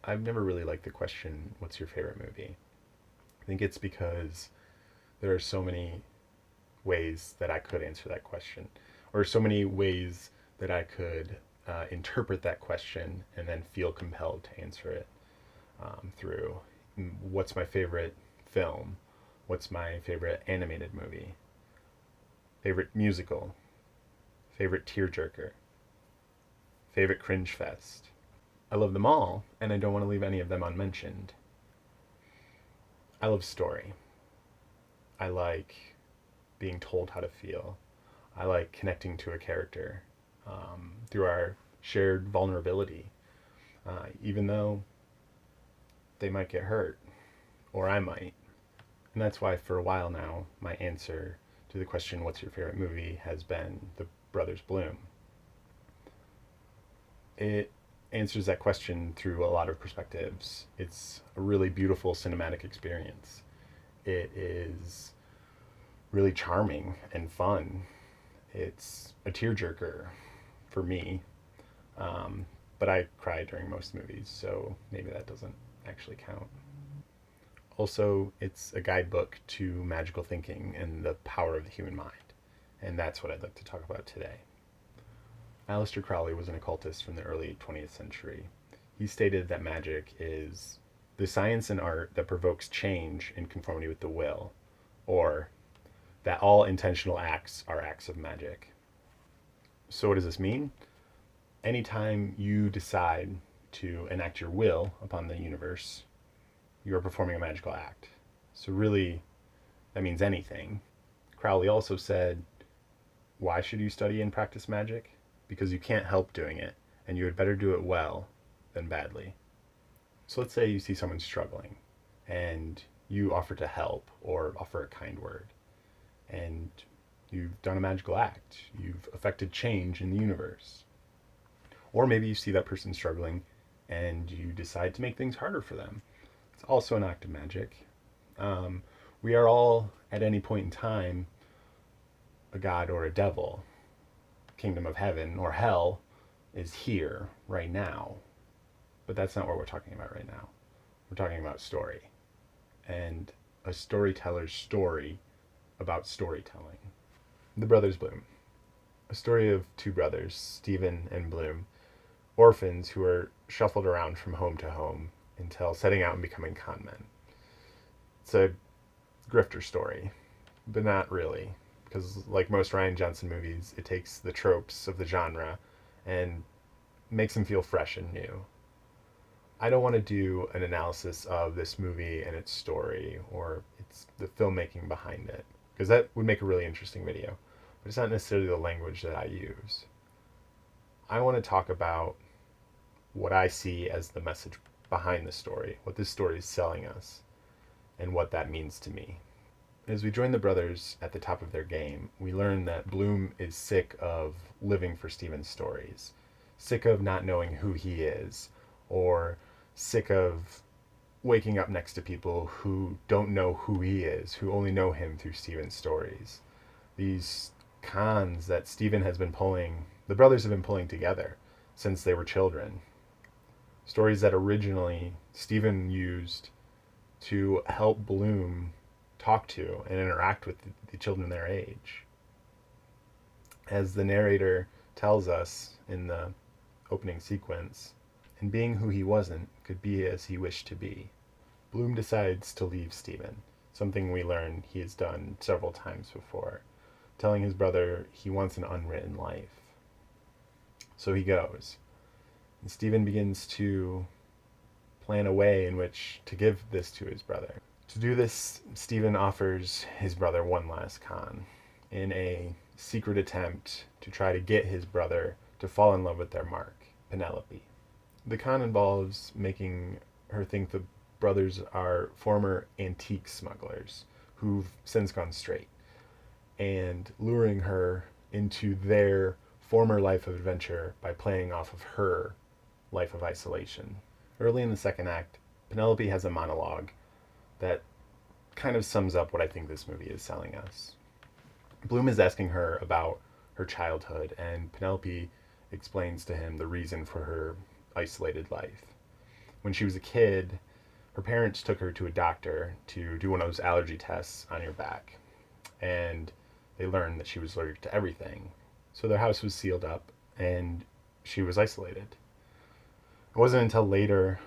I've never really liked the question, what's your favorite movie? I think it's because there are so many ways that I could answer that question, or so many ways that I could interpret that question and then feel compelled to answer it through what's my favorite film, what's my favorite animated movie, favorite musical, favorite tearjerker, favorite cringe fest. I love them all, and I don't want to leave any of them unmentioned. I love story. I like being told how to feel. I like connecting to a character through our shared vulnerability, even though they might get hurt, or I might. And that's why, for a while now, my answer to the question, what's your favorite movie, has been The Brothers Bloom. It answers that question through a lot of perspectives. It's a really beautiful cinematic experience. It is really charming and fun. It's a tearjerker for me, but I cry during most movies, so maybe that doesn't actually count. Also, it's a guidebook to magical thinking and the power of the human mind, and that's what I'd like to talk about today. Aleister Crowley was an occultist from the early 20th century. He stated that magic is the science and art that provokes change in conformity with the will, or that all intentional acts are acts of magic. So, what does this mean? Anytime you decide to enact your will upon the universe, you are performing a magical act. So, really, that means anything. Crowley also said, why should you study and practice magic? Because you can't help doing it, and you had better do it well than badly. So, let's say you see someone struggling, and you offer to help or offer a kind word, and you've done a magical act. You've affected change in the universe. Or maybe you see that person struggling and you decide to make things harder for them. It's also an act of magic. We are all, at any point in time, a god or a devil. Kingdom of heaven or hell is here right now. But that's not what we're talking about right now. We're talking about story. And a storyteller's story about storytelling. The Brothers Bloom. A story of two brothers, Stephen and Bloom, orphans who are shuffled around from home to home until setting out and becoming con men. It's a grifter story, but not really, because like most Rian Johnson movies, it takes the tropes of the genre and makes them feel fresh and new. I don't want to do an analysis of this movie and its story or its the filmmaking behind it, because that would make a really interesting video, but it's not necessarily the language that I use. I want to talk about what I see as the message behind the story, what this story is selling us, and what that means to me. As we join the brothers at the top of their game, we learn that Bloom is sick of living for Stephen's stories, sick of not knowing who he is, or sick of waking up next to people who don't know who he is, who only know him through Stephen's stories. These cons that Stephen has been pulling, the brothers have been pulling together since they were children. Stories that originally Stephen used to help Bloom talk to and interact with the children their age. As the narrator tells us in the opening sequence, and being who he wasn't could be as he wished to be. Bloom decides to leave Stephen, something we learn he has done several times before, telling his brother he wants an unwritten life. So he goes, and Stephen begins to plan a way in which to give this to his brother. To do this, Stephen offers his brother one last con in a secret attempt to try to get his brother to fall in love with their mark, Penelope. The con involves making her think the brothers are former antique smugglers who've since gone straight, and luring her into their former life of adventure by playing off of her life of isolation. Early in the second act, Penelope has a monologue that kind of sums up what I think this movie is selling us. Bloom is asking her about her childhood, and Penelope explains to him the reason for her isolated life. When she was a kid, her parents took her to a doctor to do one of those allergy tests on your back. And they learned that she was allergic to everything. So their house was sealed up and she was isolated. It wasn't until later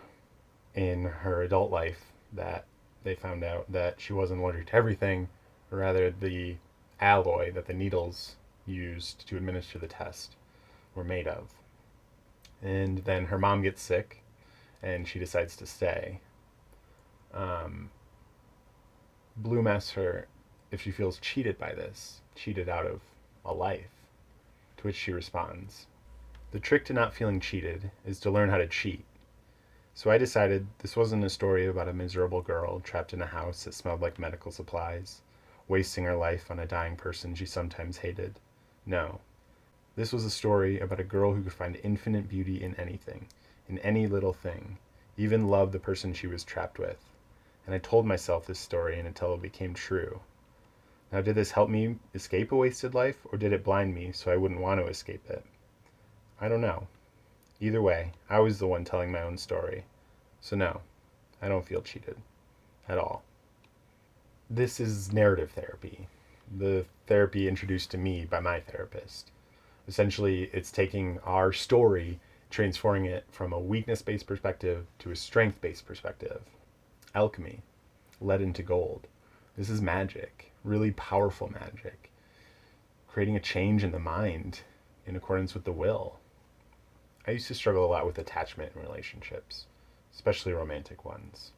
in her adult life that they found out that she wasn't allergic to everything, or rather the alloy that the needles used to administer the test were made of. And then her mom gets sick and she decides to stay. Bloom asks her if she feels cheated by this, cheated out of a life, to which she responds, "The trick to not feeling cheated is to learn how to cheat." So I decided this wasn't a story about a miserable girl trapped in a house that smelled like medical supplies, wasting her life on a dying person she sometimes hated. No. This was a story about a girl who could find infinite beauty in anything, in any little thing, even love the person she was trapped with. And I told myself this story until it became true. Now, did this help me escape a wasted life, or did it blind me so I wouldn't want to escape it? I don't know. Either way, I was the one telling my own story. So no, I don't feel cheated. At all. This is narrative therapy. The therapy introduced to me by my therapist. Essentially, it's taking our story, transforming it from a weakness-based perspective to a strength-based perspective. Alchemy, lead into gold. This is magic, really powerful magic. Creating a change in the mind in accordance with the will. I used to struggle a lot with attachment in relationships, especially romantic ones.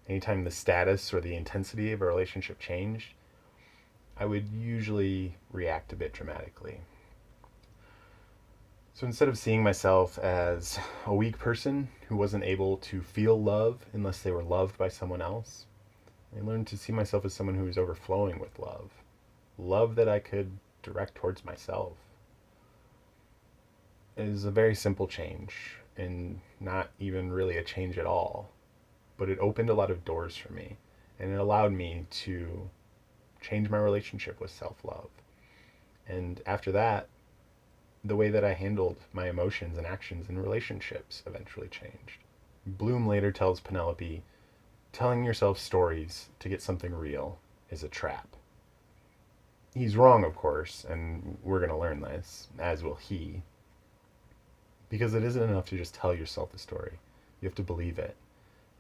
Anytime the status or the intensity of a relationship changed, I would usually react a bit dramatically. So instead of seeing myself as a weak person who wasn't able to feel love unless they were loved by someone else, I learned to see myself as someone who was overflowing with love. Love that I could direct towards myself. It is a very simple change, and not even really a change at all. But it opened a lot of doors for me, and it allowed me to change my relationship with self-love. And after that, the way that I handled my emotions and actions in relationships eventually changed. Bloom later tells Penelope, telling yourself stories to get something real is a trap. He's wrong, of course, and we're going to learn this, as will he. Because it isn't enough to just tell yourself the story. You have to believe it.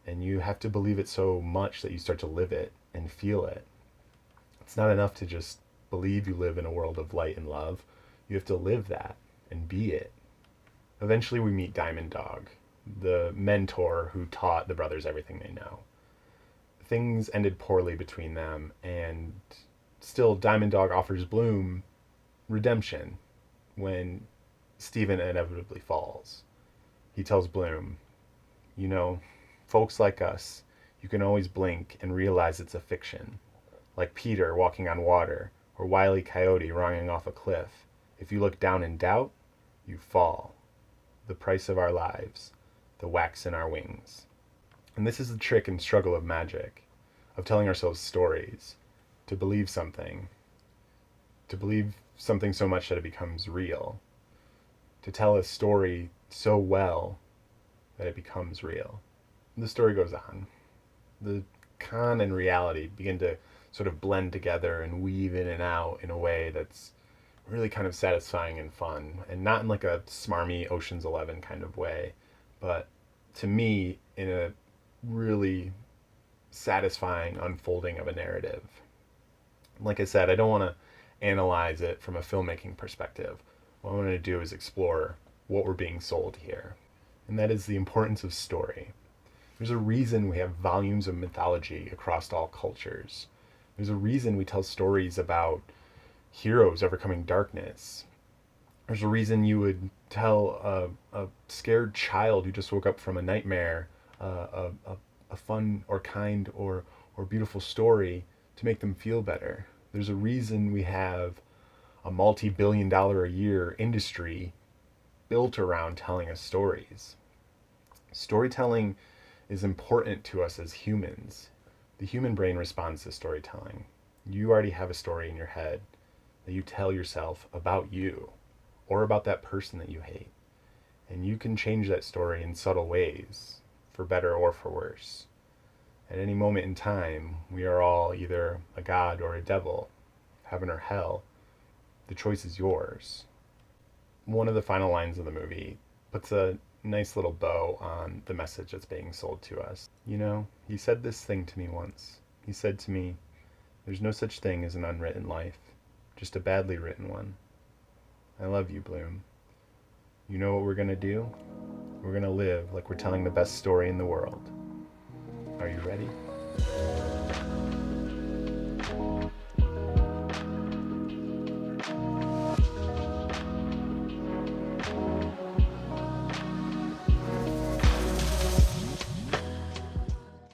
And you have to believe it so much that you start to live it and feel it. It's not enough to just believe you live in a world of light and love. You have to live that and be it. Eventually we meet Diamond Dog, the mentor who taught the brothers everything they know. Things ended poorly between them, and still Diamond Dog offers Bloom redemption when Steven inevitably falls. He tells Bloom, you know, folks like us, you can always blink and realize it's a fiction. Like Peter walking on water, or Wile E. Coyote running off a cliff. If you look down in doubt, you fall. The price of our lives, the wax in our wings. And this is the trick and struggle of magic, of telling ourselves stories, to believe something so much that it becomes real, to tell a story so well that it becomes real. And the story goes on. The con and reality begin to sort of blend together and weave in and out in a way that's really kind of satisfying and fun, and not in like a smarmy Ocean's 11 kind of way, but to me in a really satisfying unfolding of a narrative. Like I said, I don't want to analyze it from a filmmaking perspective. What I want to do is explore what we're being sold here, and that is the importance of story. There's a reason we have volumes of mythology across all cultures. There's a reason we tell stories about heroes overcoming darkness. There's a reason you would tell a scared child who just woke up from a nightmare a fun or kind or beautiful story to make them feel better. There's a reason we have a multi-billion-dollar a year industry built around telling us stories. Storytelling is important to us as humans. The human brain responds to storytelling. You already have a story in your head that you tell yourself about you or about that person that you hate. And you can change that story in subtle ways for better or for worse. At any moment in time, we are all either a god or a devil, heaven or hell. The choice is yours. One of the final lines of the movie puts a nice little bow on the message that's being sold to us. You know, he said this thing to me once. He said to me, "There's no such thing as an unwritten life, just a badly written one." I love you, Bloom. You know what we're gonna do? We're gonna live like we're telling the best story in the world. Are you ready?